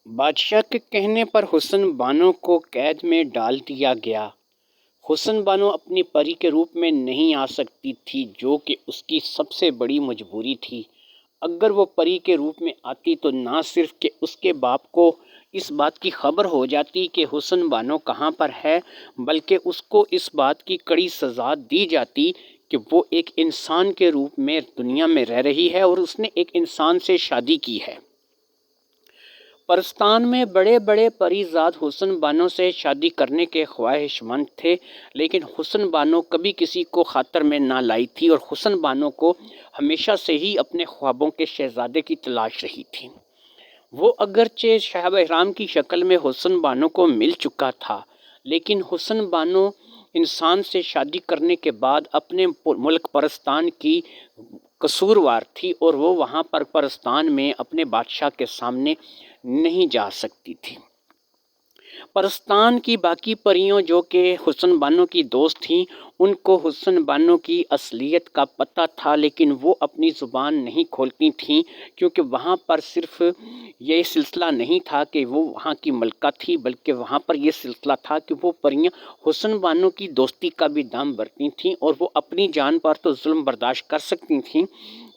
بادشاہ کے کہنے پر حسن بانو کو قید میں ڈال دیا گیا۔ حسن بانو اپنی پری کے روپ میں نہیں آ سکتی تھی، جو کہ اس کی سب سے بڑی مجبوری تھی۔ اگر وہ پری کے روپ میں آتی تو نہ صرف کہ اس کے باپ کو اس بات کی خبر ہو جاتی کہ حسن بانو کہاں پر ہے، بلکہ اس کو اس بات کی کڑی سزا دی جاتی کہ وہ ایک انسان کے روپ میں دنیا میں رہ رہی ہے اور اس نے ایک انسان سے شادی کی ہے۔ پرستان میں بڑے بڑے پری زاد حسن بانو سے شادی کرنے کے خواہش مند تھے، لیکن حسن بانو کبھی کسی کو خاطر میں نہ لائی تھی اور حسن بانو کو ہمیشہ سے ہی اپنے خوابوں کے شہزادے کی تلاش رہی تھی۔ وہ اگرچہ شاہ بہرام کی شکل میں حسن بانو کو مل چکا تھا، لیکن حسن بانو انسان سے شادی کرنے کے بعد اپنے ملک پرستان کی قصوروار تھی اور وہ وہاں پر پرستان میں اپنے بادشاہ کے سامنے نہیں جا سکتی تھی۔ پرستان کی باقی پریوں جو کہ حسن بانو کی دوست تھیں، ان کو حسن بانو کی اصلیت کا پتہ تھا، لیکن وہ اپنی زبان نہیں کھولتی تھیں، کیونکہ وہاں پر صرف یہ سلسلہ نہیں تھا کہ وہ وہاں کی ملکہ تھی، بلکہ وہاں پر یہ سلسلہ تھا کہ وہ پریاں حسن بانو کی دوستی کا بھی دام برتی تھیں اور وہ اپنی جان پر تو ظلم برداشت کر سکتی تھیں،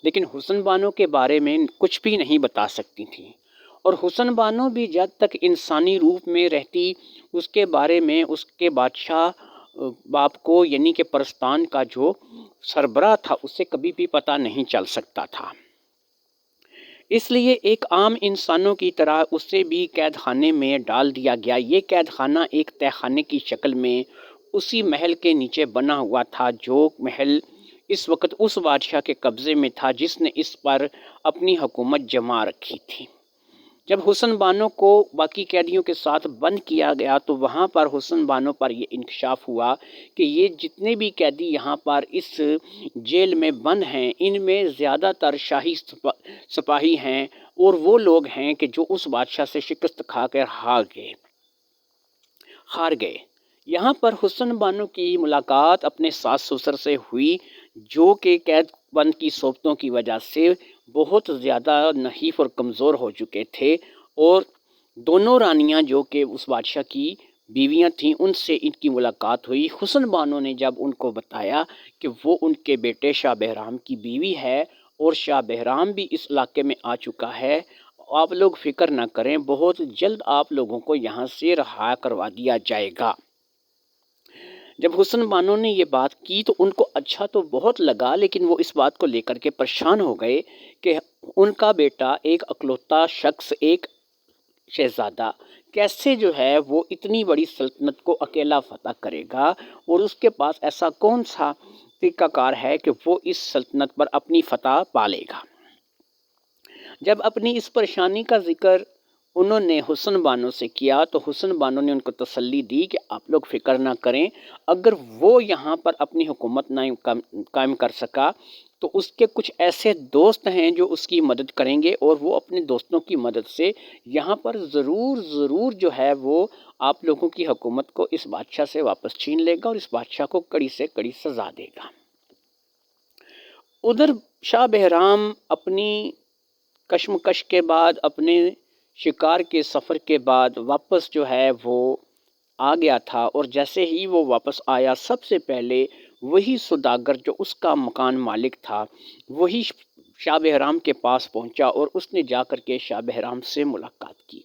لیکن حسن بانو کے بارے میں کچھ بھی نہیں بتا سکتی تھیں۔ اور حسن بانو بھی جب تک انسانی روپ میں رہتی، اس کے بارے میں اس کے بادشاہ باپ کو، یعنی کہ پرستان کا جو سربراہ تھا، اسے کبھی بھی پتہ نہیں چل سکتا تھا۔ اس لیے ایک عام انسانوں کی طرح اسے بھی قید خانے میں ڈال دیا گیا۔ یہ قید خانہ ایک تہہ خانے کی شکل میں اسی محل کے نیچے بنا ہوا تھا، جو محل اس وقت اس بادشاہ کے قبضے میں تھا جس نے اس پر اپنی حکومت جما رکھی تھی۔ جب حسن بانو کو باقی قیدیوں کے ساتھ بند کیا گیا تو وہاں پر حسن بانو پر یہ انکشاف ہوا کہ یہ جتنے بھی قیدی یہاں پر اس جیل میں بند ہیں، ان میں زیادہ تر شاہی سپاہی ہیں اور وہ لوگ ہیں کہ جو اس بادشاہ سے شکست کھا کر ہار گئے۔ یہاں پر حسن بانو کی ملاقات اپنے ساس سسر سے ہوئی، جو کہ قید بند کی صحبتوں کی وجہ سے بہت زیادہ نحیف اور کمزور ہو چکے تھے، اور دونوں رانیاں جو کہ اس بادشاہ کی بیویاں تھیں، ان سے ان کی ملاقات ہوئی۔ حسن بانو نے جب ان کو بتایا کہ وہ ان کے بیٹے شاہ بہرام کی بیوی ہے اور شاہ بہرام بھی اس علاقے میں آ چکا ہے، آپ لوگ فکر نہ کریں، بہت جلد آپ لوگوں کو یہاں سے رہا کروا دیا جائے گا۔ جب حسن بانو نے یہ بات کی تو ان کو اچھا تو بہت لگا، لیکن وہ اس بات کو لے کر کے پریشان ہو گئے کہ ان کا بیٹا ایک اکلوتا شخص، ایک شہزادہ، کیسے جو ہے وہ اتنی بڑی سلطنت کو اکیلا فتح کرے گا، اور اس کے پاس ایسا کون سا طریقہ کار ہے کہ وہ اس سلطنت پر اپنی فتح پالے گا۔ جب اپنی اس پریشانی کا ذکر انہوں نے حسن بانو سے کیا تو حسن بانو نے ان کو تسلی دی کہ آپ لوگ فکر نہ کریں، اگر وہ یہاں پر اپنی حکومت نہ قائم کر سکا تو اس کے کچھ ایسے دوست ہیں جو اس کی مدد کریں گے، اور وہ اپنے دوستوں کی مدد سے یہاں پر ضرور جو ہے وہ آپ لوگوں کی حکومت کو اس بادشاہ سے واپس چھین لے گا اور اس بادشاہ کو کڑی سے کڑی سزا دے گا۔ ادھر شاہ بہرام اپنی کشمکش کے بعد، اپنے شکار کے سفر کے بعد واپس جو ہے وہ آ گیا تھا، اور جیسے ہی وہ واپس آیا سب سے پہلے وہی سوداگر جو اس کا مکان مالک تھا، وہی شاہ بہرام کے پاس پہنچا اور اس نے جا کر کے شاہ بہرام سے ملاقات کی۔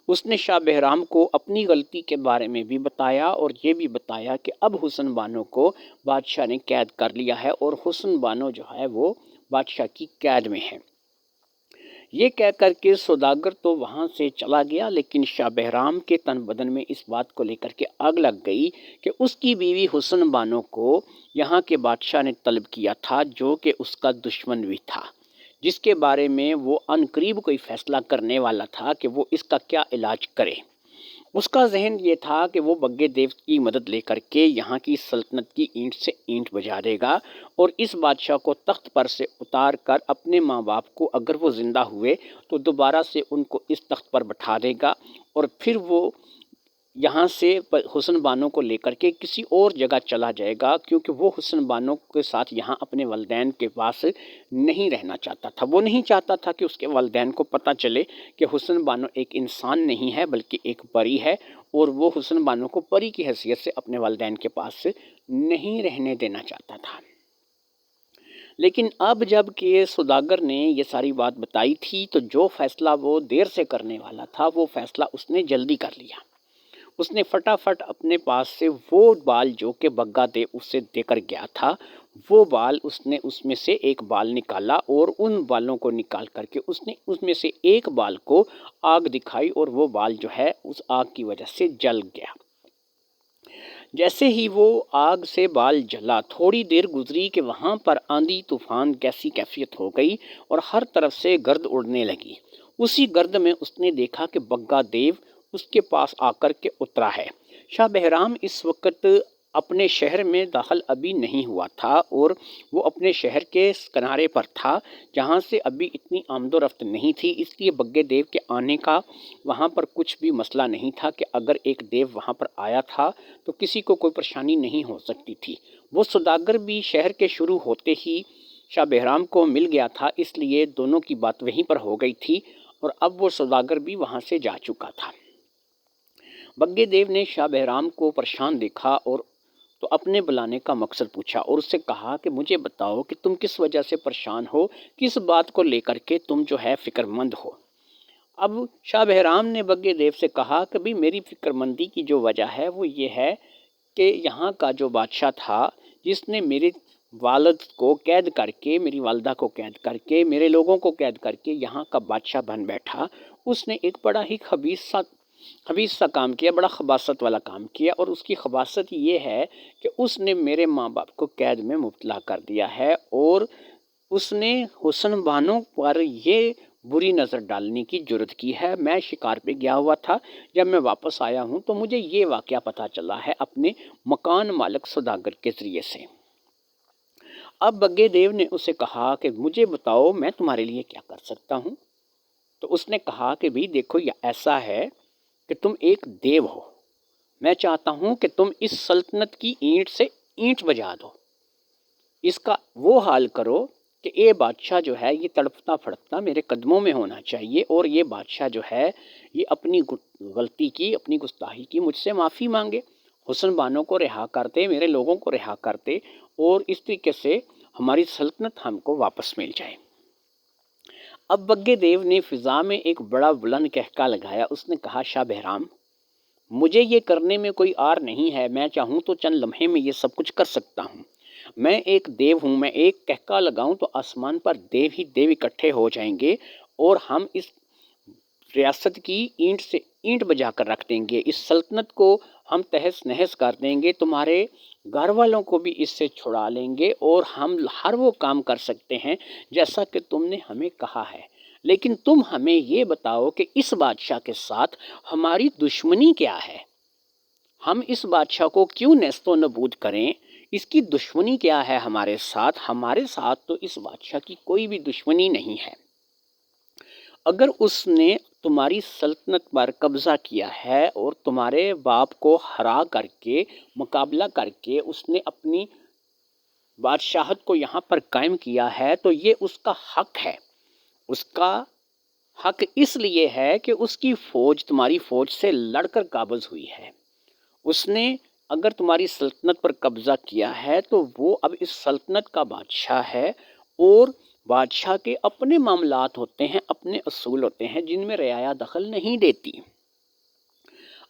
اس نے شاہ بہرام کو اپنی غلطی کے بارے میں بھی بتایا اور یہ بھی بتایا کہ اب حسن بانو کو بادشاہ نے قید کر لیا ہے اور حسن بانو جو ہے وہ بادشاہ کی قید میں ہے۔ یہ کہہ کر کے سوداگر تو وہاں سے چلا گیا، لیکن شاہ بہرام کے تن بدن میں اس بات کو لے کر کے آگ لگ گئی کہ اس کی بیوی حسن بانو کو یہاں کے بادشاہ نے طلب کیا تھا، جو کہ اس کا دشمن بھی تھا، جس کے بارے میں وہ عن قریب کوئی فیصلہ کرنے والا تھا کہ وہ اس کا کیا علاج کرے۔ اس کا ذہن یہ تھا کہ وہ بگے دیو کی مدد لے کر کے یہاں کی سلطنت کی اینٹ سے اینٹ بجا دے گا اور اس بادشاہ کو تخت پر سے اتار کر اپنے ماں باپ کو، اگر وہ زندہ ہوئے تو دوبارہ سے ان کو اس تخت پر بٹھا دے گا، اور پھر وہ یہاں سے حسن بانو کو لے کر کے کسی اور جگہ چلا جائے گا، کیونکہ وہ حسن بانو کے ساتھ یہاں اپنے والدین کے پاس نہیں رہنا چاہتا تھا۔ وہ نہیں چاہتا تھا کہ اس کے والدین کو پتہ چلے کہ حسن بانو ایک انسان نہیں ہے بلکہ ایک پری ہے، اور وہ حسن بانو کو پری کی حیثیت سے اپنے والدین کے پاس نہیں رہنے دینا چاہتا تھا۔ لیکن اب جب کہ سوداگر نے یہ ساری بات بتائی تھی تو جو فیصلہ وہ دیر سے کرنے والا تھا وہ فیصلہ اس نے جلدی کر لیا۔ اس نے فٹافٹ اپنے پاس سے وہ بال جو کہ بگا دیو اسے دے کر گیا تھا، وہ بال اس نے اس میں سے ایک بال نکالا، اور ان بالوں کو نکال کر کے اس نے اس میں سے ایک بال کو آگ دکھائی، اور وہ بال جو ہے اس آگ کی وجہ سے جل گیا۔ جیسے ہی وہ آگ سے بال جلا، تھوڑی دیر گزری کہ وہاں پر آندھی طوفان کیسی کیفیت ہو گئی اور ہر طرف سے گرد اڑنے لگی۔ اسی گرد میں اس نے دیکھا کہ بگا دیو اس کے پاس آ کر کے اترا ہے۔ شاہ بہرام اس وقت اپنے شہر میں داخل ابھی نہیں ہوا تھا، اور وہ اپنے شہر کے کنارے پر تھا جہاں سے ابھی اتنی آمد و رفت نہیں تھی، اس لیے بگے دیو کے آنے کا وہاں پر کچھ بھی مسئلہ نہیں تھا کہ اگر ایک دیو وہاں پر آیا تھا تو کسی کو کوئی پریشانی نہیں ہو سکتی تھی۔ وہ سوداگر بھی شہر کے شروع ہوتے ہی شاہ بہرام کو مل گیا تھا، اس لیے دونوں کی بات وہیں پر ہو گئی تھی، اور اب وہ سوداگر بھی وہاں سے جا چکا تھا۔ بگے دیو نے شاہ بہرام کو پریشان دیکھا اور تو اپنے بلانے کا مقصد پوچھا، اور اس سے کہا کہ مجھے بتاؤ کہ تم کس وجہ سے پریشان ہو، کس بات کو لے کر کے تم جو ہے فکر مند ہو۔ اب شاہ بہرام نے بگے دیو سے کہا کہ بھی میری فکر مندی کی جو وجہ ہے وہ یہ ہے کہ یہاں کا جو بادشاہ تھا جس نے میرے والد کو قید کر کے، میری والدہ کو قید کر کے، میرے لوگوں کو قید کر کے یہاں کا بادشاہ بن بیٹھا، اس نے ایک بڑا ہی خبیث سا کام کیا، بڑا خباثت والا کام کیا، اور اس کی خباثت یہ ہے کہ اس نے میرے ماں باپ کو قید میں مبتلا کر دیا ہے، اور اس نے حسن بانو پر یہ بری نظر ڈالنے کی جرت کی ہے۔ میں شکار پہ گیا ہوا تھا، جب میں واپس آیا ہوں تو مجھے یہ واقعہ پتہ چلا ہے اپنے مکان مالک سوداگر کے ذریعے سے۔ اب بگے دیو نے اسے کہا کہ مجھے بتاؤ میں تمہارے لیے کیا کر سکتا ہوں۔ تو اس نے کہا کہ بھی دیکھو یہ ایسا ہے کہ تم ایک دیو ہو، میں چاہتا ہوں کہ تم اس سلطنت کی اینٹ سے اینٹ بجا دو، اس کا وہ حال کرو کہ یہ بادشاہ جو ہے یہ تڑپتا پھڑکتا میرے قدموں میں ہونا چاہیے، اور یہ بادشاہ جو ہے یہ اپنی غلطی کی، اپنی گستاخی کی مجھ سے معافی مانگے، حسن بانو کو رہا کرتے، میرے لوگوں کو رہا کرتے، اور اس طریقے سے ہماری سلطنت ہم کو واپس مل جائے۔ اب بگے دیو نے فضا میں ایک بڑا بلند کہکا لگایا، اس نے کہا شاہ بہرام مجھے یہ کرنے میں کوئی آر نہیں ہے، میں چاہوں تو چند لمحے میں یہ سب کچھ کر سکتا ہوں۔ میں ایک دیو ہوں، میں ایک کہکا لگاؤں تو آسمان پر دیو ہی دیو اکٹھے ہو جائیں گے، اور ہم اس ریاست کی اینٹ سے اینٹ بجا کر رکھ دیں گے، اس سلطنت کو ہم تہس نہس کر دیں گے، تمہارے گھر والوں کو بھی اس سے چھڑا لیں گے، اور ہم ہر وہ کام کر سکتے ہیں جیسا کہ تم نے ہمیں کہا ہے۔ لیکن تم ہمیں یہ بتاؤ کہ اس بادشاہ کے ساتھ ہماری دشمنی کیا ہے؟ ہم اس بادشاہ کو کیوں نیست و نبود کریں؟ اس کی دشمنی کیا ہے ہمارے ساتھ؟ ہمارے ساتھ تو اس بادشاہ کی کوئی بھی دشمنی نہیں ہے۔ اگر اس نے تمہاری سلطنت پر قبضہ کیا ہے اور تمہارے باپ کو ہرا کر کے، مقابلہ کر کے اس نے اپنی بادشاہت کو یہاں پر قائم کیا ہے، تو یہ اس کا حق ہے۔ اس کا حق اس لیے ہے کہ اس کی فوج تمہاری فوج سے لڑ کر قابض ہوئی ہے۔ اس نے اگر تمہاری سلطنت پر قبضہ کیا ہے تو وہ اب اس سلطنت کا بادشاہ ہے، اور بادشاہ کے اپنے معاملات ہوتے ہیں، اپنے اصول ہوتے ہیں جن میں رعایا دخل نہیں دیتی۔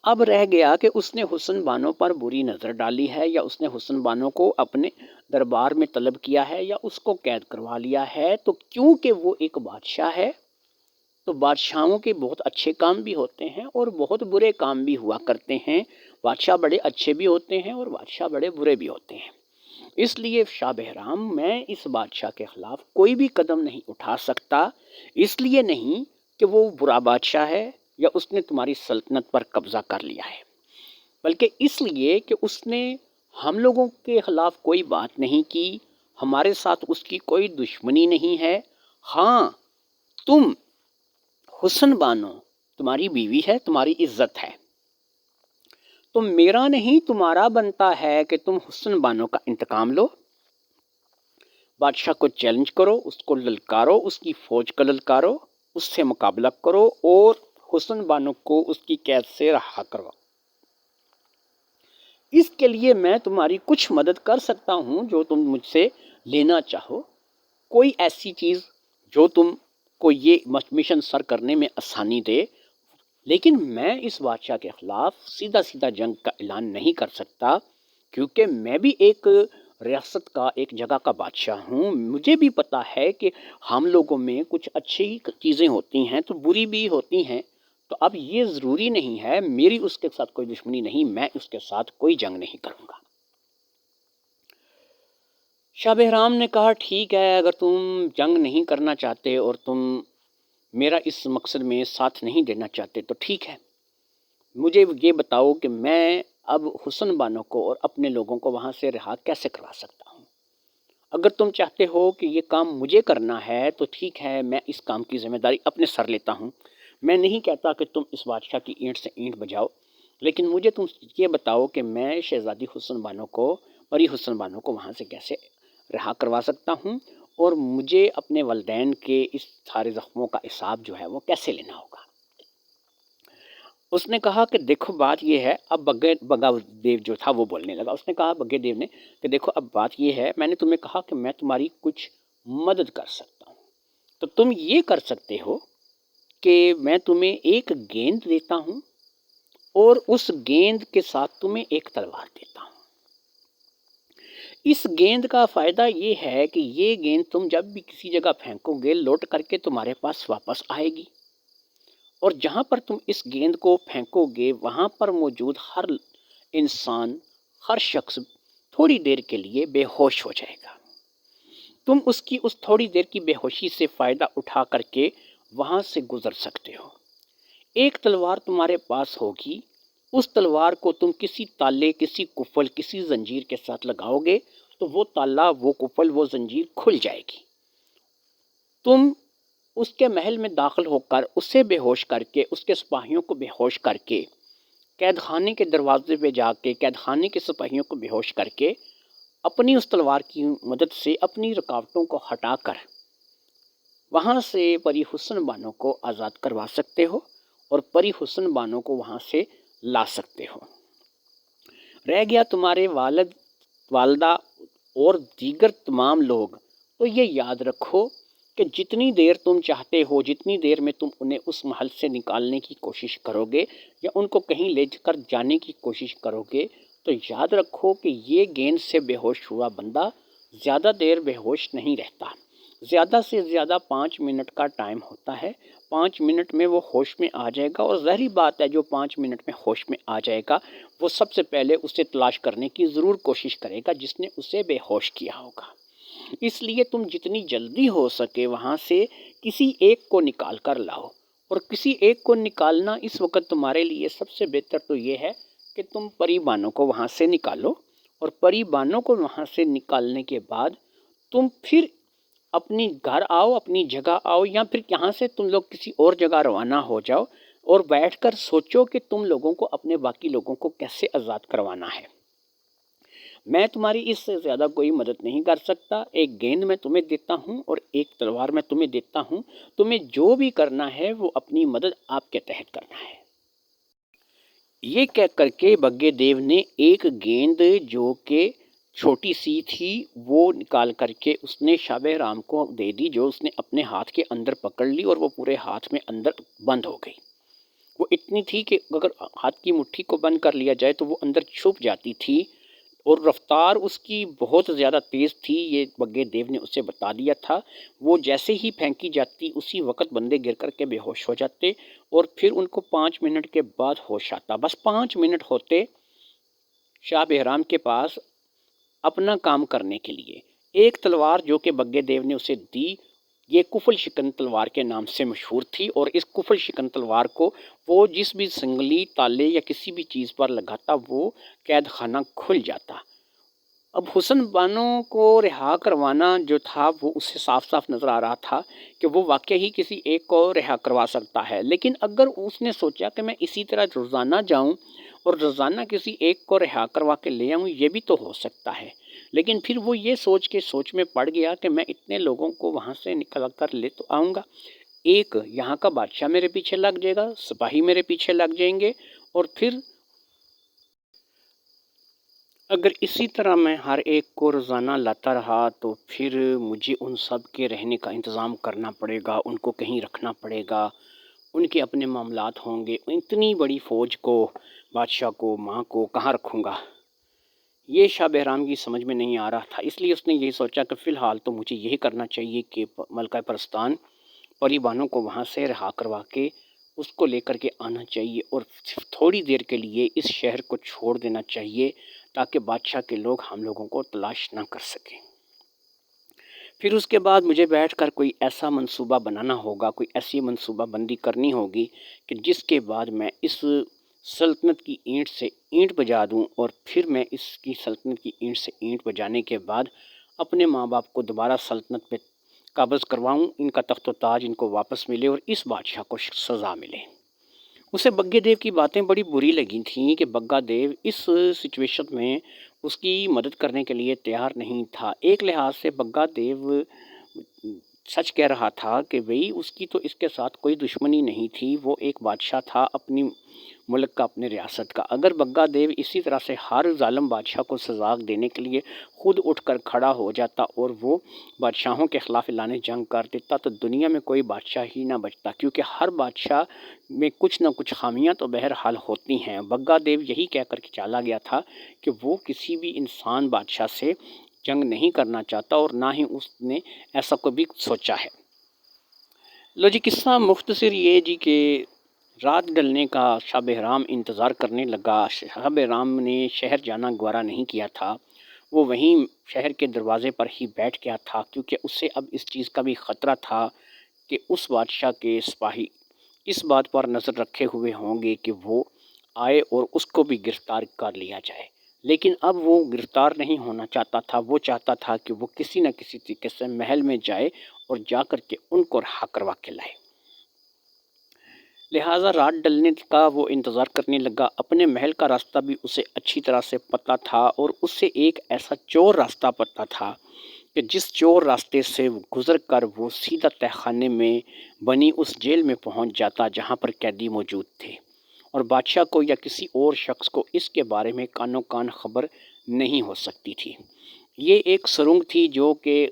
اب رہ گیا کہ اس نے حسن بانو پر بری نظر ڈالی ہے، یا اس نے حسن بانو کو اپنے دربار میں طلب کیا ہے، یا اس کو قید کروا لیا ہے، تو کیونکہ وہ ایک بادشاہ ہے تو بادشاہوں کے بہت اچھے کام بھی ہوتے ہیں اور بہت برے کام بھی ہوا کرتے ہیں، بادشاہ بڑے اچھے بھی ہوتے ہیں اور بادشاہ بڑے برے بھی ہوتے ہیں۔ اس لیے شاہ بہرام میں اس بادشاہ کے خلاف کوئی بھی قدم نہیں اٹھا سکتا، اس لیے نہیں کہ وہ برا بادشاہ ہے یا اس نے تمہاری سلطنت پر قبضہ کر لیا ہے، بلکہ اس لیے کہ اس نے ہم لوگوں کے خلاف کوئی بات نہیں کی، ہمارے ساتھ اس کی کوئی دشمنی نہیں ہے۔ ہاں تم حسن بانو تمہاری بیوی ہے، تمہاری عزت ہے، تو میرا نہیں تمہارا بنتا ہے کہ تم حسن بانو کا انتقام لو، بادشاہ کو چیلنج کرو، اس کو للکارو، اس کی فوج کا للکارو، اس سے مقابلہ کرو اور حسن بانو کو اس کی قید سے رہا کرو۔ اس کے لیے میں تمہاری کچھ مدد کر سکتا ہوں جو تم مجھ سے لینا چاہو، کوئی ایسی چیز جو تم کو یہ مشن سر کرنے میں آسانی دے، لیکن میں اس بادشاہ کے خلاف سیدھا سیدھا جنگ کا اعلان نہیں کر سکتا، کیونکہ میں بھی ایک ریاست کا، ایک جگہ کا بادشاہ ہوں۔ مجھے بھی پتا ہے کہ ہم لوگوں میں کچھ اچھی چیزیں ہوتی ہیں تو بری بھی ہوتی ہیں، تو اب یہ ضروری نہیں ہے، میری اس کے ساتھ کوئی دشمنی نہیں، میں اس کے ساتھ کوئی جنگ نہیں کروں گا۔ شاہ بہرام نے کہا ٹھیک ہے، اگر تم جنگ نہیں کرنا چاہتے اور تم میرا اس مقصد میں ساتھ نہیں دینا چاہتے تو ٹھیک ہے، مجھے یہ بتاؤ کہ میں اب حسن بانو کو اور اپنے لوگوں کو وہاں سے رہا کیسے کروا سکتا ہوں۔ اگر تم چاہتے ہو کہ یہ کام مجھے کرنا ہے تو ٹھیک ہے، میں اس کام کی ذمہ داری اپنے سر لیتا ہوں۔ میں نہیں کہتا کہ تم اس بادشاہ کی اینٹ سے اینٹ بجاؤ، لیکن مجھے تم یہ بتاؤ کہ میں شہزادی حسن بانو کو، پری حسن بانو کو وہاں سے کیسے رہا کروا سکتا ہوں، اور مجھے اپنے والدین کے اس سارے زخموں کا حساب جو ہے وہ کیسے لینا ہوگا۔ اس نے کہا کہ دیکھو بات یہ ہے، اب بگا دیو جو تھا وہ بولنے لگا۔ اس نے کہا بگے دیو نے کہ دیکھو اب بات یہ ہے، میں نے تمہیں کہا کہ میں تمہاری کچھ مدد کر سکتا ہوں، تو تم یہ کر سکتے ہو کہ میں تمہیں ایک گیند دیتا ہوں اور اس گیند کے ساتھ تمہیں ایک تلوار دیتا ہوں۔ اس گیند کا فائدہ یہ ہے کہ یہ گیند تم جب بھی کسی جگہ پھینکو گے لوٹ کر کے تمہارے پاس واپس آئے گی، اور جہاں پر تم اس گیند کو پھینکو گے وہاں پر موجود ہر انسان، ہر شخص تھوڑی دیر کے لیے بے ہوش ہو جائے گا۔ تم اس کی اس تھوڑی دیر کی بے ہوشی سے فائدہ اٹھا کر کے وہاں سے گزر سکتے ہو۔ ایک تلوار تمہارے پاس ہوگی، اس تلوار کو تم کسی تالے، کسی قفل، کسی زنجیر کے ساتھ لگاؤ گے تو وہ تالا، وہ قفل، وہ زنجیر کھل جائے گی۔ تم اس کے محل میں داخل ہو کر اسے بے ہوش کر کے، اس کے سپاہیوں کو بے ہوش کر کے، قید خانے کے دروازے پہ جا کے قید خانے کے سپاہیوں کو بے ہوش کر کے، اپنی اس تلوار کی مدد سے اپنی رکاوٹوں کو ہٹا کر وہاں سے پری حسن بانو کو آزاد کروا سکتے ہو اور پری حسن بانو کو وہاں سے لا سکتے ہو۔ رہ گیا تمہارے والد، والدہ اور دیگر تمام لوگ، تو یہ یاد رکھو کہ جتنی دیر تم چاہتے ہو، جتنی دیر میں تم انہیں اس محل سے نکالنے کی کوشش کرو گے یا ان کو کہیں لے کر جانے کی کوشش کرو گے، تو یاد رکھو کہ یہ گیند سے بے ہوش ہوا بندہ زیادہ دیر بے ہوش نہیں رہتا، زیادہ سے زیادہ 5 منٹ کا ٹائم ہوتا ہے۔ 5 منٹ میں وہ ہوش میں آ جائے گا، اور ظاہری بات ہے جو 5 منٹ میں ہوش میں آ جائے گا وہ سب سے پہلے اسے تلاش کرنے کی ضرور کوشش کرے گا جس نے اسے بے ہوش کیا ہوگا۔ اس لیے تم جتنی جلدی ہو سکے وہاں سے کسی ایک کو نکال کر لاؤ، اور کسی ایک کو نکالنا اس وقت تمہارے لیے سب سے بہتر تو یہ ہے کہ تم پری بانو کو وہاں سے نکالو، اور پری بانو کو وہاں سے نکالنے کے بعد تم پھر اپنی گھر آؤ، اپنی جگہ آؤ، یا پھر یہاں سے تم لوگ کسی اور جگہ روانہ ہو جاؤ اور بیٹھ کر سوچو کہ تم لوگوں کو اپنے باقی لوگوں کو کیسے آزاد کروانا ہے۔ میں تمہاری اس سے زیادہ کوئی مدد نہیں کر سکتا۔ ایک گیند میں تمہیں دیتا ہوں اور ایک تلوار میں تمہیں دیتا ہوں، تمہیں جو بھی کرنا ہے وہ اپنی مدد آپ کے تحت کرنا ہے۔ یہ کہہ کر کے بگے دیو نے ایک گیند جو کہ چھوٹی سی تھی وہ نکال کر کے اس نے شاہ بہرام کو دے دی، جو اس نے اپنے ہاتھ کے اندر پکڑ لی اور وہ پورے ہاتھ میں اندر بند ہو گئی۔ وہ اتنی تھی کہ اگر ہاتھ کی مٹھی کو بند کر لیا جائے تو وہ اندر چھپ جاتی تھی، اور رفتار اس کی بہت زیادہ تیز تھی، یہ بگے دیو نے اسے بتا دیا تھا۔ وہ جیسے ہی پھینکی جاتی اسی وقت بندے گر کر کے بے ہوش ہو جاتے، اور پھر ان کو 5 منٹ کے بعد ہوش آتا۔ بس 5 منٹ ہوتے شاہ بہرام کے پاس اپنا کام کرنے کے لیے۔ ایک تلوار جو کہ بگے دیو نے اسے دی، یہ کفل شکن تلوار کے نام سے مشہور تھی، اور اس کفل شکن تلوار کو وہ جس بھی سنگلی، تالے یا کسی بھی چیز پر لگاتا وہ قید خانہ کھل جاتا۔ اب حسن بانو کو رہا کروانا جو تھا وہ اسے صاف صاف نظر آ رہا تھا کہ وہ واقعی ہی کسی ایک کو رہا کروا سکتا ہے، لیکن اگر اس نے سوچا کہ میں اسی طرح روزانہ جاؤں اور روزانہ کسی ایک کو رہا کروا کے لے آؤں، یہ بھی تو ہو سکتا ہے۔ لیکن پھر وہ یہ سوچ میں پڑ گیا کہ میں اتنے لوگوں کو وہاں سے نکل کر لے تو آؤں گا، ایک یہاں کا بادشاہ میرے پیچھے لگ جائے گا، سپاہی میرے پیچھے لگ جائیں گے، اور پھر اگر اسی طرح میں ہر ایک کو روزانہ لاتا رہا تو پھر مجھے ان سب کے رہنے کا انتظام کرنا پڑے گا، ان کو کہیں رکھنا پڑے گا، ان کے اپنے معاملات ہوں گے، اتنی بڑی فوج کو، بادشاہ کو، ماں کو کہاں رکھوں گا؟ یہ شاہ بہرام کی سمجھ میں نہیں آ رہا تھا، اس لیے اس نے یہی سوچا کہ فی الحال تو مجھے یہی کرنا چاہیے کہ ملکہ پرستان پری بانو کو وہاں سے رہا کروا کے اس کو لے کر کے آنا چاہیے، اور تھوڑی دیر کے لیے اس شہر کو چھوڑ دینا چاہیے تاکہ بادشاہ کے لوگ ہم لوگوں کو تلاش نہ کر سکیں۔ پھر اس کے بعد مجھے بیٹھ کر کوئی ایسا منصوبہ بنانا ہوگا، کوئی ایسی منصوبہ بندی کرنی ہوگی کہ جس کے بعد میں اس سلطنت کی اینٹ سے اینٹ بجا دوں، اور پھر میں اس کی سلطنت کی اینٹ سے اینٹ بجانے کے بعد اپنے ماں باپ کو دوبارہ سلطنت پہ قابض کرواؤں، ان کا تخت و تاج ان کو واپس ملے اور اس بادشاہ کو سزا ملے۔ اسے بگے دیو کی باتیں بڑی بری لگی تھیں کہ بگا دیو اس سچویشن میں اس کی مدد کرنے کے لیے تیار نہیں تھا۔ ایک لحاظ سے بگا دیو سچ کہہ رہا تھا کہ بھئی اس کی تو اس کے ساتھ کوئی دشمنی نہیں تھی، وہ ایک بادشاہ تھا اپنی ملک کا، اپنے ریاست کا۔ اگر بگا دیو اسی طرح سے ہر ظالم بادشاہ کو سزا دینے کے لیے خود اٹھ کر کھڑا ہو جاتا اور وہ بادشاہوں کے خلاف اعلان جنگ کر دیتا تو دنیا میں کوئی بادشاہ ہی نہ بچتا، کیونکہ ہر بادشاہ میں کچھ نہ کچھ خامیاں تو بہرحال ہوتی ہیں۔ بگا دیو یہی کہہ کر کے چلا گیا تھا کہ وہ کسی بھی انسان بادشاہ سے جنگ نہیں کرنا چاہتا، اور نہ ہی اس نے ایسا کبھی سوچا ہے۔ لو جی، قصہ مختصر یہ جی کہ رات ڈلنے کا شاہ بہرام انتظار کرنے لگا۔ شاہ بہرام نے شہر جانا گوارا نہیں کیا تھا، وہ وہیں شہر کے دروازے پر ہی بیٹھ گیا تھا، کیونکہ اسے اب اس چیز کا بھی خطرہ تھا کہ اس بادشاہ کے سپاہی اس بات پر نظر رکھے ہوئے ہوں گے کہ وہ آئے اور اس کو بھی گرفتار کر لیا جائے۔ لیکن اب وہ گرفتار نہیں ہونا چاہتا تھا، وہ چاہتا تھا کہ وہ کسی نہ کسی طریقے سے محل میں جائے اور جا کر کے ان کو رہا کروا کے لائے۔ لہٰذا رات ڈلنے کا وہ انتظار کرنے لگا۔ اپنے محل کا راستہ بھی اسے اچھی طرح سے پتہ تھا، اور اسے ایک ایسا چور راستہ پتہ تھا کہ جس چور راستے سے گزر کر وہ سیدھا تہہ خانے میں بنی اس جیل میں پہنچ جاتا جہاں پر قیدی موجود تھے، اور بادشاہ کو یا کسی اور شخص کو اس کے بارے میں کانوں کان خبر نہیں ہو سکتی تھی۔ یہ ایک سرنگ تھی جو کہ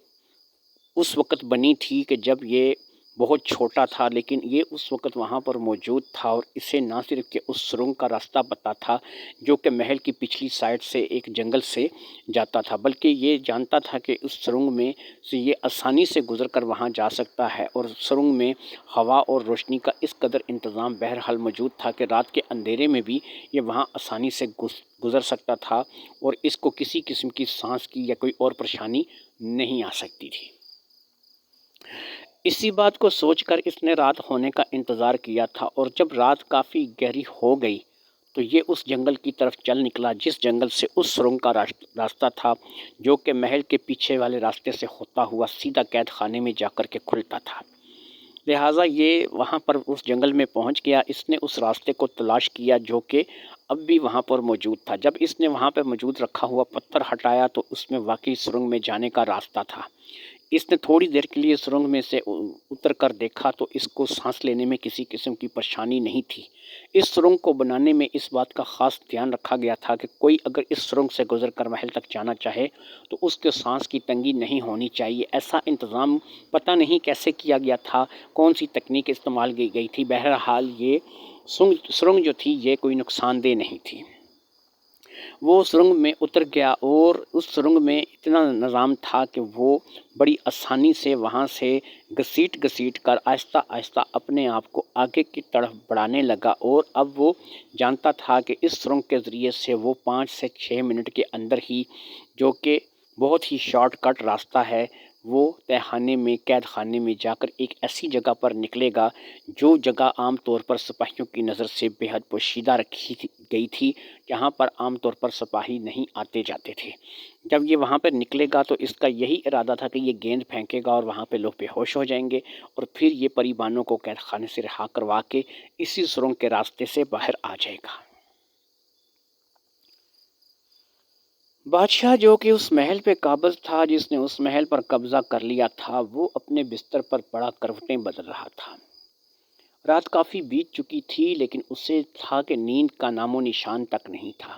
اس وقت بنی تھی کہ جب یہ بہت چھوٹا تھا، لیکن یہ اس وقت وہاں پر موجود تھا، اور اسے نہ صرف کہ اس سرنگ کا راستہ پتہ تھا جو کہ محل کی پچھلی سائڈ سے ایک جنگل سے جاتا تھا، بلکہ یہ جانتا تھا کہ اس سرنگ میں سے یہ آسانی سے گزر کر وہاں جا سکتا ہے، اور سرنگ میں ہوا اور روشنی کا اس قدر انتظام بہرحال موجود تھا کہ رات کے اندھیرے میں بھی یہ وہاں آسانی سے گزر سکتا تھا، اور اس کو کسی قسم کی سانس کی یا کوئی اور پریشانی نہیں آ سکتی تھی۔ اسی بات کو سوچ کر اس نے رات ہونے کا انتظار کیا تھا، اور جب رات کافی گہری ہو گئی تو یہ اس جنگل کی طرف چل نکلا جس جنگل سے اس سرنگ کا راستہ تھا، جو کہ محل کے پیچھے والے راستے سے ہوتا ہوا سیدھا قید خانے میں جا کر کے کھلتا تھا۔ لہٰذا یہ وہاں پر اس جنگل میں پہنچ گیا۔ اس نے اس راستے کو تلاش کیا جو کہ اب بھی وہاں پر موجود تھا۔ جب اس نے وہاں پہ موجود رکھا ہوا پتھر ہٹایا تو اس میں واقعی سرنگ میں جانے کا راستہ تھا۔ اس نے تھوڑی دیر کے لیے سرنگ میں سے اتر کر دیکھا تو اس کو سانس لینے میں کسی قسم کی پریشانی نہیں تھی۔ اس سرنگ کو بنانے میں اس بات کا خاص دھیان رکھا گیا تھا کہ کوئی اگر اس سرنگ سے گزر کر محل تک جانا چاہے تو اس کے سانس کی تنگی نہیں ہونی چاہیے۔ ایسا انتظام پتہ نہیں کیسے کیا گیا تھا، کون سی تکنیک استعمال کی گئی تھی، بہرحال یہ سرنگ جو تھی یہ کوئی نقصان دہ نہیں تھی۔ وہ سرنگ میں اتر گیا، اور اس سرنگ میں اتنا نظام تھا کہ وہ بڑی آسانی سے وہاں سے گھسیٹ کر آہستہ آہستہ اپنے آپ کو آگے کی طرف بڑھانے لگا، اور اب وہ جانتا تھا کہ اس سرنگ کے ذریعے سے وہ 5 سے 6 منٹ کے اندر ہی، جو کہ بہت ہی شارٹ کٹ راستہ ہے، وہ تہہ خانے میں قید خانے میں جا کر ایک ایسی جگہ پر نکلے گا جو جگہ عام طور پر سپاہیوں کی نظر سے بے حد پوشیدہ رکھی گئی تھی، جہاں پر عام طور پر سپاہی نہیں آتے جاتے تھے۔ جب یہ وہاں پہ نکلے گا تو اس کا یہی ارادہ تھا کہ یہ گیند پھینکے گا اور وہاں پہ لوگ بے ہوش ہو جائیں گے، اور پھر یہ پری بانو کو قید خانے سے رہا کروا کے اسی سرنگ کے راستے سے باہر آ جائے گا۔ بادشاہ جو کہ اس محل پہ قابض تھا، جس نے اس محل پر قبضہ کر لیا تھا، وہ اپنے بستر پر پڑا کروٹیں بدل رہا تھا۔ رات کافی بیت چکی تھی لیکن اسے تھا کہ نیند کا نام و نشان تک نہیں تھا۔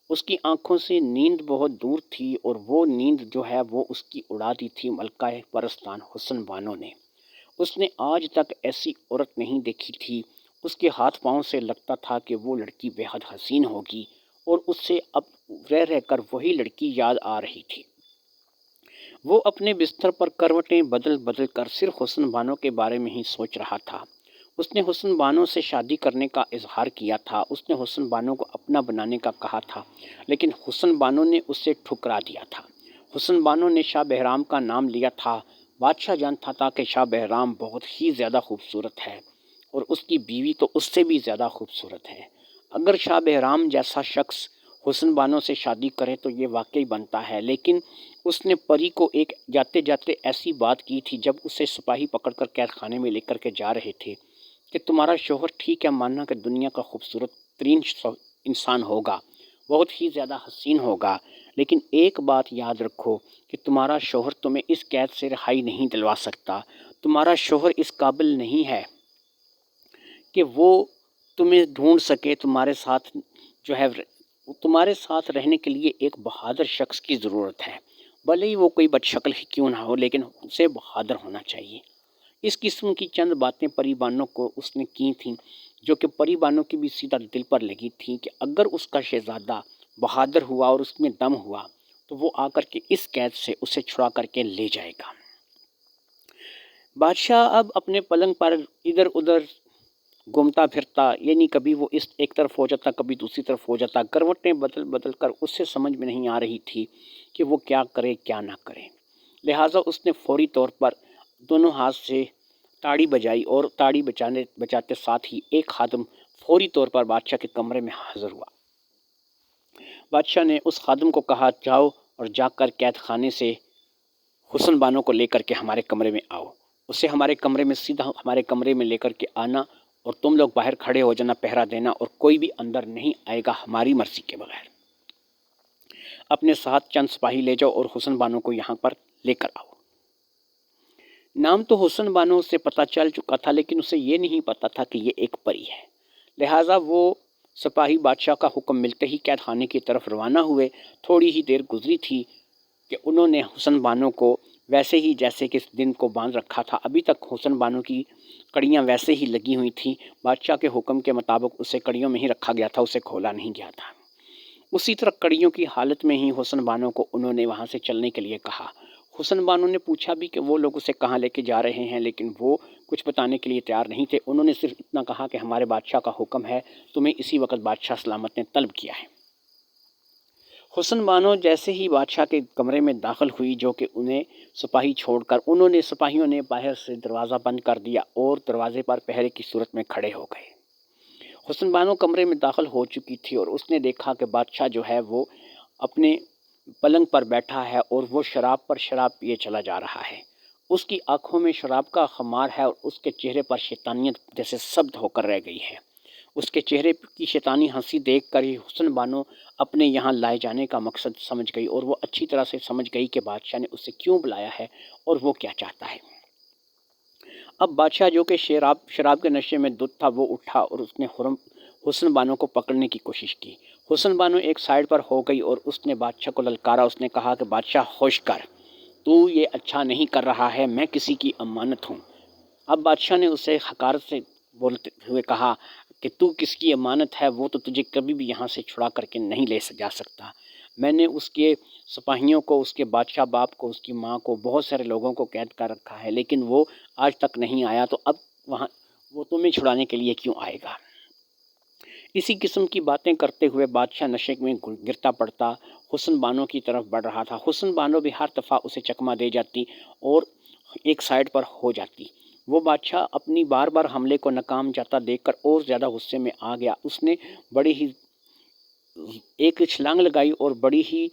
اس کی آنکھوں سے نیند بہت دور تھی اور وہ نیند جو ہے وہ اس کی اڑا دی تھی ملکہ پرستان حسن بانو نے۔ اس نے آج تک ایسی عورت نہیں دیکھی تھی۔ اس کے ہاتھ پاؤں سے لگتا تھا کہ وہ لڑکی بے حد حسین ہوگی اور اس سے اب رہ رہ کر وہی لڑکی یاد آ رہی تھی۔ وہ اپنے بستر پر کروٹیں بدل بدل کر صرف حسن بانو کے بارے میں ہی سوچ رہا تھا۔ اس نے حسن بانو سے شادی کرنے کا اظہار کیا تھا، اس نے حسن بانو کو اپنا بنانے کا کہا تھا، لیکن حسن بانو نے اسے ٹھکرا دیا تھا۔ حسن بانو نے شاہ بہرام کا نام لیا تھا۔ بادشاہ جانتا تھا کہ شاہ بہرام بہت ہی زیادہ خوبصورت ہے اور اس کی بیوی تو اس سے بھی زیادہ خوبصورت ہے۔ اگر شاہ بہرام جیسا شخص حسن بانو سے شادی کرے تو یہ واقعی بنتا ہے، لیکن اس نے پری کو ایک جاتے جاتے ایسی بات کی تھی جب اسے سپاہی پکڑ کر قید خانے میں لے کر کے جا رہے تھے کہ تمہارا شوہر ٹھیک ہے ماننا کہ دنیا کا خوبصورت ترین انسان ہوگا، بہت ہی زیادہ حسین ہوگا، لیکن ایک بات یاد رکھو کہ تمہارا شوہر تمہیں اس قید سے رہائی نہیں دلوا سکتا۔ تمہارا شوہر اس قابل نہیں ہے کہ وہ تمہیں ڈھونڈ سکے۔ تمہارے ساتھ جو ہے تمہارے ساتھ رہنے کے لیے ایک بہادر شخص کی ضرورت ہے، بھلے ہی وہ کوئی بد شکل ہی کیوں نہ ہو، لیکن اسے بہادر ہونا چاہیے۔ اس قسم کی چند باتیں پری بانو کو اس نے کی تھیں جو کہ پری بانو کی بھی سیدھا دل پر لگی تھیں کہ اگر اس کا شہزادہ بہادر ہوا اور اس میں دم ہوا تو وہ آ کر کے اس قید سے اسے چھڑا کر کے لے جائے گا۔ بادشاہ اب اپنے پلنگ پر ادھر ادھر گھومتا پھرتا، یعنی کبھی وہ اس ایک طرف ہو جاتا کبھی دوسری طرف ہو جاتا، کروٹیں بدل بدل کر اسے سمجھ میں نہیں آ رہی تھی کہ وہ کیا کرے کیا نہ کرے۔ لہٰذا اس نے فوری طور پر دونوں ہاتھ سے تاڑی بجائی اور تاڑی بجاتے ساتھ ہی ایک خادم فوری طور پر بادشاہ کے کمرے میں حاضر ہوا۔ بادشاہ نے اس خادم کو کہا، جاؤ اور جا کر قید خانے سے حسن بانو کو لے کر کے ہمارے کمرے میں آؤ۔ اسے ہمارے کمرے میں سیدھا ہمارے کمرے میں لے کر کے آنا اور تم لوگ باہر کھڑے ہو جانا، پہرا دینا، اور کوئی بھی اندر نہیں آئے گا ہماری مرضی کے بغیر۔ اپنے ساتھ چند سپاہی لے جاؤ اور حسن بانو کو یہاں پر لے کر آؤ۔ نام تو حسن بانو سے پتہ چل چکا تھا لیکن اسے یہ نہیں پتا تھا کہ یہ ایک پری ہے، لہٰذا وہ سپاہی بادشاہ کا حکم ملتے ہی قید خانے کی طرف روانہ ہوئے۔ تھوڑی ہی دیر گزری تھی کہ انہوں نے حسن بانو کو ویسے ہی جیسے کہ دن کو باندھ رکھا تھا، ابھی تک حسن بانو کی کڑیاں ویسے ہی لگی ہوئی تھیں۔ بادشاہ کے حکم کے مطابق اسے کڑیوں میں ہی رکھا گیا تھا، اسے کھولا نہیں گیا تھا۔ اسی طرح کڑیوں کی حالت میں ہی حسن بانو کو انہوں نے وہاں سے چلنے کے لیے کہا۔ حسن بانو نے پوچھا بھی کہ وہ لوگ اسے کہاں لے کے جا رہے ہیں، لیکن وہ کچھ بتانے کے لیے تیار نہیں تھے۔ انہوں نے صرف اتنا کہا کہ ہمارے بادشاہ کا حکم ہے، تمہیں اسی وقت بادشاہ سلامت نے طلب کیا ہے۔ حسن بانو جیسے ہی بادشاہ کے کمرے میں داخل ہوئی جو کہ انہیں سپاہی چھوڑ کر سپاہیوں نے باہر سے دروازہ بند کر دیا اور دروازے پر پہرے کی صورت میں کھڑے ہو گئے۔ حسن بانو کمرے میں داخل ہو چکی تھی اور اس نے دیکھا کہ بادشاہ جو ہے وہ اپنے پلنگ پر بیٹھا ہے اور وہ شراب پر شراب پیے چلا جا رہا ہے۔ اس کی آنکھوں میں شراب کا خمار ہے اور اس کے چہرے پر شیطانیت جیسے سبد ہو کر رہ گئی ہے۔ اس کے چہرے کی شیطانی ہنسی دیکھ کر ہی حسن بانو اپنے یہاں لائے جانے کا مقصد سمجھ گئی اور وہ اچھی طرح سے سمجھ گئی کہ بادشاہ نے اسے کیوں بلایا ہے اور وہ کیا چاہتا ہے۔ اب بادشاہ جو کہ شراب کے نشے میں دھت تھا وہ اٹھا اور اس نے حسن بانو کو پکڑنے کی کوشش کی۔ حسن بانو ایک سائڈ پر ہو گئی اور اس نے بادشاہ کو للکارا۔ اس نے کہا کہ بادشاہ ہوش کر، تو یہ اچھا نہیں کر رہا ہے، میں کسی کی امانت ہوں۔ اب بادشاہ نے اسے حقارت سے بولتے ہوئے کہا کہ تو کس کی امانت ہے، وہ تو تجھے کبھی بھی یہاں سے چھڑا کر کے نہیں لے جا سکتا۔ میں نے اس کے سپاہیوں کو، اس کے بادشاہ باپ کو، اس کی ماں کو، بہت سارے لوگوں کو قید کر رکھا ہے لیکن وہ آج تک نہیں آیا، تو اب وہ تمہیں چھڑانے کے لیے کیوں آئے گا؟ اسی قسم کی باتیں کرتے ہوئے بادشاہ نشے میں گرتا پڑتا حسن بانو کی طرف بڑھ رہا تھا۔ حسن بانو بھی ہر دفعہ اسے چکما دے جاتی اور ایک سائڈ پر ہو جاتی۔ وہ بادشاہ اپنی بار بار حملے کو ناکام جاتا دیکھ کر اور زیادہ غصے میں آ گیا۔ اس نے بڑی ہی ایک چھلانگ لگائی اور بڑی ہی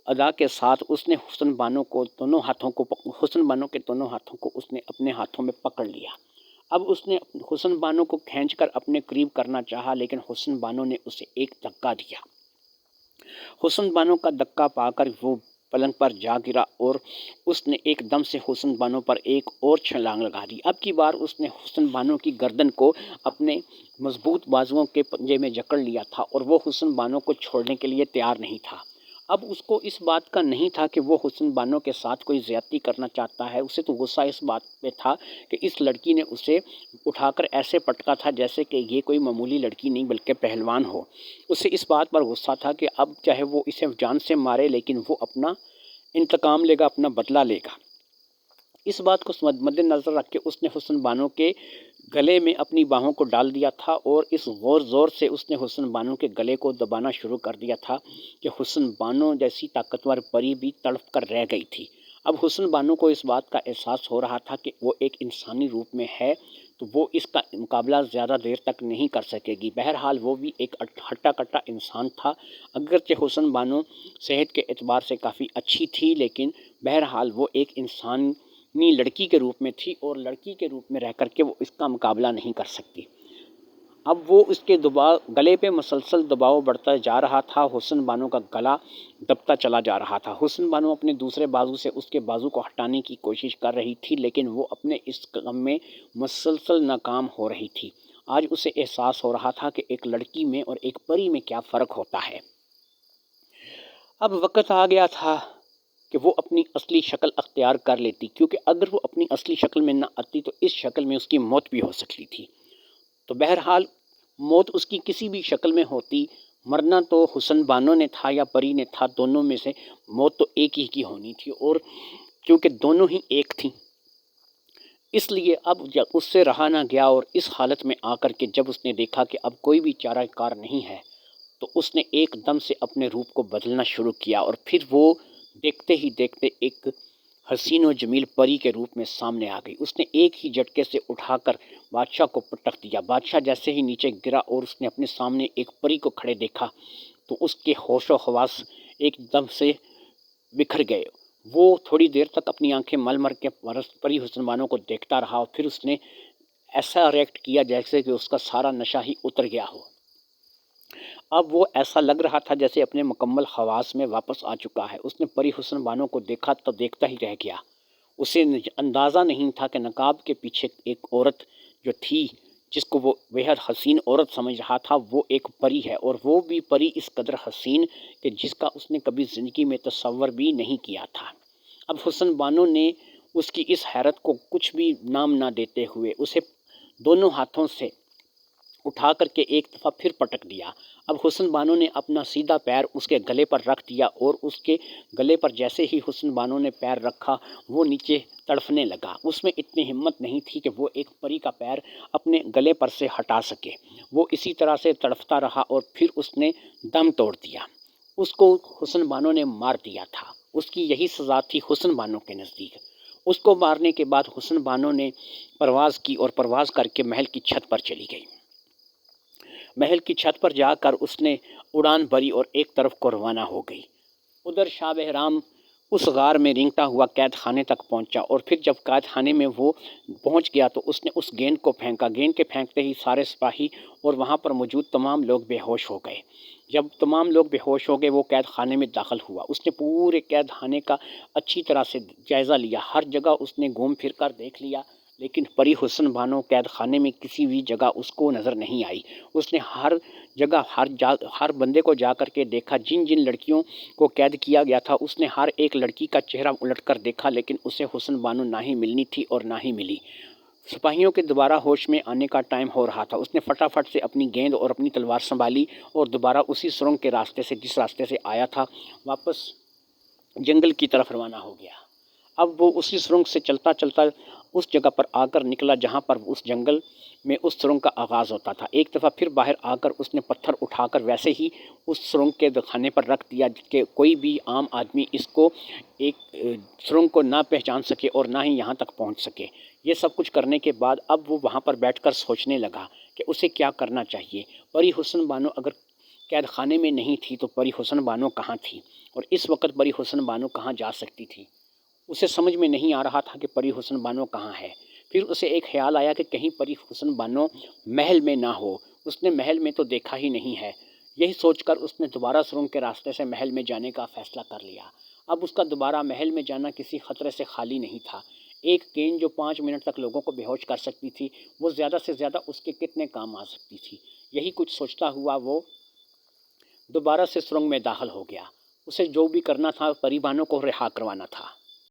ادا کے ساتھ اس نے حسن بانو کے دونوں ہاتھوں کو اس نے اپنے ہاتھوں میں پکڑ لیا۔ اب اس نے حسن بانو کو کھینچ کر اپنے قریب کرنا چاہا لیکن حسن بانو نے اسے ایک دھکا دیا حسن بانو کا دھکا پا کر وہ پلنگ پر جا گرا اور اس نے ایک دم سے حسن بانو پر ایک اور چھلانگ لگا دی۔ اب کی بار اس نے حسن بانو کی گردن کو اپنے مضبوط بازوؤں کے پنجے میں جکڑ لیا تھا اور وہ حسن بانو کو چھوڑنے کے لیے تیار نہیں تھا۔ اب اس کو اس بات کا نہیں تھا کہ وہ حسن بانو کے ساتھ کوئی زیادتی کرنا چاہتا ہے، اسے تو غصہ اس بات پہ تھا کہ اس لڑکی نے اسے اٹھا کر ایسے پٹکا تھا جیسے کہ یہ کوئی معمولی لڑکی نہیں بلکہ پہلوان ہو۔ اسے اس بات پر غصہ تھا کہ اب چاہے وہ اسے جان سے مارے لیکن وہ اپنا انتقام لے گا، اپنا بدلہ لے گا۔ اس بات کو مد نظر رکھ کے اس نے حسن بانو کے گلے میں اپنی باہوں کو ڈال دیا تھا اور اس زور سے اس نے حسن بانو کے گلے کو دبانا شروع کر دیا تھا کہ حسن بانو جیسی طاقتور پری بھی تڑپ کر رہ گئی تھی۔ اب حسن بانو کو اس بات کا احساس ہو رہا تھا کہ وہ ایک انسانی روپ میں ہے تو وہ اس کا مقابلہ زیادہ دیر تک نہیں کر سکے گی۔ بہرحال وہ بھی ایک ہٹا کٹا انسان تھا، اگرچہ حسن بانو صحت کے اعتبار سے کافی اچھی تھی لیکن بہرحال وہ ایک انسانی لڑکی کے روپ میں تھی اور لڑکی کے روپ میں رہ کر کے وہ اس کا مقابلہ نہیں کر سکتی۔ اب وہ اس کے گلے پہ مسلسل دباؤ بڑھتا جا رہا تھا، حسن بانو کا گلا دبتا چلا جا رہا تھا۔ حسن بانو اپنے دوسرے بازو سے اس کے بازو کو ہٹانے کی کوشش کر رہی تھی لیکن وہ اپنے اس کام میں مسلسل ناکام ہو رہی تھی۔ آج اسے احساس ہو رہا تھا کہ ایک لڑکی میں اور ایک پری میں کیا فرق ہوتا ہے۔ اب وقت آ گیا تھا کہ وہ اپنی اصلی شکل اختیار کر لیتی، کیونکہ اگر وہ اپنی اصلی شکل میں نہ آتی تو اس شکل میں اس کی موت بھی ہو سکتی تھی۔ تو بہرحال موت اس کی کسی بھی شکل میں ہوتی، مرنا تو حسن بانو نے تھا یا پری نے تھا، دونوں میں سے موت تو ایک ہی کی ہونی تھی اور کیونکہ دونوں ہی ایک تھیں اس لیے اب جب اس سے رہا نہ گیا اور اس حالت میں آ کر کے جب اس نے دیکھا کہ اب کوئی بھی چارہ کار نہیں ہے تو اس نے ایک دم سے اپنے روپ کو بدلنا شروع کیا اور پھر وہ دیکھتے ہی دیکھتے ایک حسین و جمیل پری کے روپ میں سامنے آ گئی۔ اس نے ایک ہی جھٹکے سے اٹھا کر بادشاہ کو پٹک دیا۔ بادشاہ جیسے ہی نیچے گرا اور اس نے اپنے سامنے ایک پری کو کھڑے دیکھا تو اس کے ہوش و حواس ایک دم سے بکھر گئے۔ وہ تھوڑی دیر تک اپنی آنکھیں مل مر کے پری حسن بانو کو دیکھتا رہا اور پھر اس نے ایسا ریئیکٹ کیا جیسے کہ اس کا سارا نشہ ہی اتر گیا ہو۔ اب وہ ایسا لگ رہا تھا جیسے اپنے مکمل حواس میں واپس آ چکا ہے۔ اس نے پری حسن بانو کو دیکھا تو دیکھتا ہی رہ گیا۔ اسے اندازہ نہیں تھا کہ نقاب کے پیچھے ایک عورت جو تھی جس کو وہ بےحد حسین عورت سمجھ رہا تھا وہ ایک پری ہے اور وہ بھی پری اس قدر حسین کہ جس کا اس نے کبھی زندگی میں تصور بھی نہیں کیا تھا۔ اب حسن بانو نے اس کی اس حیرت کو کچھ بھی نام نہ دیتے ہوئے اسے دونوں ہاتھوں سے اٹھا کر کے ایک دفعہ پھر پٹک دیا۔ اب حسن بانو نے اپنا سیدھا پیر اس کے گلے پر رکھ دیا اور اس کے گلے پر جیسے ہی حسن بانو نے پیر رکھا وہ نیچے تڑپنے لگا۔ اس میں اتنی ہمت نہیں تھی کہ وہ ایک پری کا پیر اپنے گلے پر سے ہٹا سکے۔ وہ اسی طرح سے تڑپتا رہا اور پھر اس نے دم توڑ دیا۔ اس کو حسن بانو نے مار دیا تھا۔ اس کی یہی سزا تھی حسن بانو کے نزدیک۔ اس کو مارنے کے بعد حسن بانو نے پرواز کی اور پرواز کر کے محل کی چھت پر چلی گئی۔ محل کی چھت پر جا کر اس نے اڑان بھری اور ایک طرف کو روانہ ہو گئی۔ ادھر شاہ بہرام اس غار میں رینگتا ہوا قید خانے تک پہنچا اور پھر جب قید خانے میں وہ پہنچ گیا تو اس نے اس گیند کو پھینکا۔ گیند کے پھینکتے ہی سارے سپاہی اور وہاں پر موجود تمام لوگ بے ہوش ہو گئے۔ جب تمام لوگ بے ہوش ہو گئے وہ قید خانے میں داخل ہوا۔ اس نے پورے قید خانے کا اچھی طرح سے جائزہ لیا، ہر جگہ اس نے گھوم پھر کر دیکھ لیا لیکن پری حسن بانو قید خانے میں کسی بھی جگہ اس کو نظر نہیں آئی۔ اس نے ہر جگہ ہر بندے کو جا کر کے دیکھا، جن جن لڑکیوں کو قید کیا گیا تھا اس نے ہر ایک لڑکی کا چہرہ الٹ کر دیکھا لیکن اسے حسن بانو نہ ہی ملنی تھی اور نہ ہی ملی۔ سپاہیوں کے دوبارہ ہوش میں آنے کا ٹائم ہو رہا تھا۔ اس نے فٹافٹ سے اپنی گیند اور اپنی تلوار سنبھالی اور دوبارہ اسی سرنگ کے راستے سے جس راستے سے آیا تھا واپس جنگل کی طرف روانہ ہو گیا۔ اب وہ اسی سرنگ سے چلتا چلتا اس جگہ پر آ کر نکلا جہاں پر اس جنگل میں اس سرنگ کا آغاز ہوتا تھا۔ ایک دفعہ پھر باہر آ کر اس نے پتھر اٹھا کر ویسے ہی اس سرنگ کے خانے پر رکھ دیا کہ کوئی بھی عام آدمی اس کو ایک سرنگ کو نہ پہچان سکے اور نہ ہی یہاں تک پہنچ سکے۔ یہ سب کچھ کرنے کے بعد اب وہ وہاں پر بیٹھ کر سوچنے لگا کہ اسے کیا کرنا چاہیے۔ پری حسن بانو اگر قید خانے میں نہیں تھی تو پری حسن بانو کہاں تھی اور اس وقت پری حسن بانو کہاں جا سکتی تھی؟ اسے سمجھ میں نہیں آ رہا تھا کہ پری حسن بانو کہاں ہے۔ پھر اسے ایک خیال آیا کہ کہیں پری حسن بانو محل میں نہ ہو۔ اس نے محل میں تو دیکھا ہی نہیں ہے، یہی سوچ کر اس نے دوبارہ سرنگ کے راستے سے محل میں جانے کا فیصلہ کر لیا۔ اب اس کا دوبارہ محل میں جانا کسی خطرے سے خالی نہیں تھا۔ ایک گیند جو 5 منٹ تک لوگوں کو بے ہوش کر سکتی تھی، وہ زیادہ سے زیادہ اس کے کتنے کام آ سکتی تھی۔ یہی کچھ سوچتا ہوا وہ دوبارہ سے سرنگ میں داخل ہو گیا۔ اسے جو بھی کرنا تھا پری بانو کو رہا کروانا تھا۔